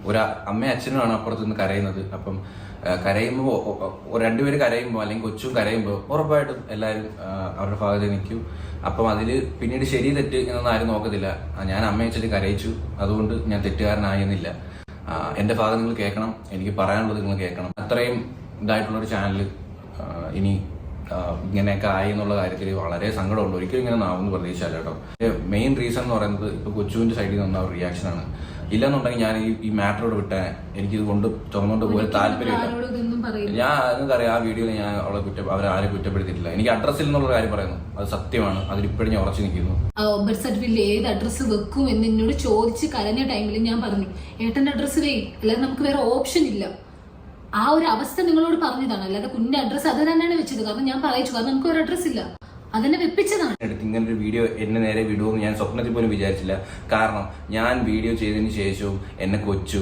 ഒരു അമ്മയും അച്ഛനുമാണ് അപ്പുറത്ത് നിന്ന് കരയുന്നത്. അപ്പം കരയുമ്പോൾ രണ്ടുപേര് കരയുമ്പോൾ അല്ലെങ്കിൽ കൊച്ചും കരയുമ്പോൾ ഉറപ്പായിട്ടും എല്ലാവരും അവരുടെ ഭാഗത്ത് നിൽക്കും. അപ്പം അതിൽ പിന്നീട് ശരി തെറ്റ് എന്നൊന്നും ആരും നോക്കത്തില്ല. ഞാൻ അമ്മയെ അച്ഛനെ കരയിച്ചു, അതുകൊണ്ട് ഞാൻ തെറ്റുകാരനായെന്നില്ല. എൻ്റെ ഭാഗം നിങ്ങൾ കേൾക്കണം, എനിക്ക് പറയാനുള്ളത് നിങ്ങൾ കേൾക്കണം. അത്രയും ഇതായിട്ടുള്ളൊരു ചാനൽ ഇനി ഇങ്ങനെയൊക്കെ ആയി എന്നുള്ള കാര്യത്തിൽ വളരെ സങ്കടമുണ്ട്. ഒരിക്കലും ഇങ്ങനെ നാവെന്ന് പ്രതീക്ഷിച്ചല്ല കേട്ടോ. മെയിൻ റീസൺ എന്ന് പറയുന്നത് ഇപ്പൊ കൊച്ചുവിന്റെ സൈഡിൽ നിന്ന ഒരു റിയാക്ഷനാണ്. ഇല്ലെന്നുണ്ടെങ്കിൽ ഞാൻ ഈ മാറ്ററോട് വിട്ടേ, എനിക്കിത് കൊണ്ട് ചുമന്നുകൊണ്ട് പോയ താല്പര്യമില്ല. ഞാൻ നിങ്ങൾക്കറിയാം, ആ വീഡിയോയിൽ ഞാൻ അവരാരും കുറ്റപ്പെടുത്തിയിട്ടില്ല. എനിക്ക് അഡ്രസ്സിൽ എന്നുള്ള കാര്യം പറയുന്നു, അത് സത്യമാണ്. അതിലിപ്പോഴും ഞാൻ ഉറച്ചു നിൽക്കുന്നു. ബർത്ത് സർട്ടിഫിക്കറ്റിൽ ഏത് അഡ്രസ്സ് വെക്കും എന്ന് എന്നോട് ചോദിച്ച് കരഞ്ഞ ടൈമിൽ ഞാൻ പറഞ്ഞു, ഏട്ടന്റെ അഡ്രസ്സ് വേ, അല്ലാതെ നമുക്ക് വേറെ ഓപ്ഷൻ ഇല്ല. ആ ഒരു അവസ്ഥ നിങ്ങളോട് പറഞ്ഞതാണ്, അല്ലാതെ കുഞ്ഞിന്റെ അഡ്രസ്സ് അത് തന്നെയാണ് വെച്ചത്. കാരണം ഞാൻ പറയിച്ചു, കാരണം നമുക്ക് ഒരു അഡ്രസ് ഇല്ല, അതിനെ വെപ്പിച്ചതാണ്. ഇങ്ങനെ ഒരു വീഡിയോ എന്നെ നേരെ വിടുമെന്ന് ഞാൻ സ്വപ്നത്തിൽ പോലും വിചാരിച്ചില്ല. കാരണം ഞാൻ വീഡിയോ ചെയ്തതിന് ശേഷവും എന്നെ കൊച്ചു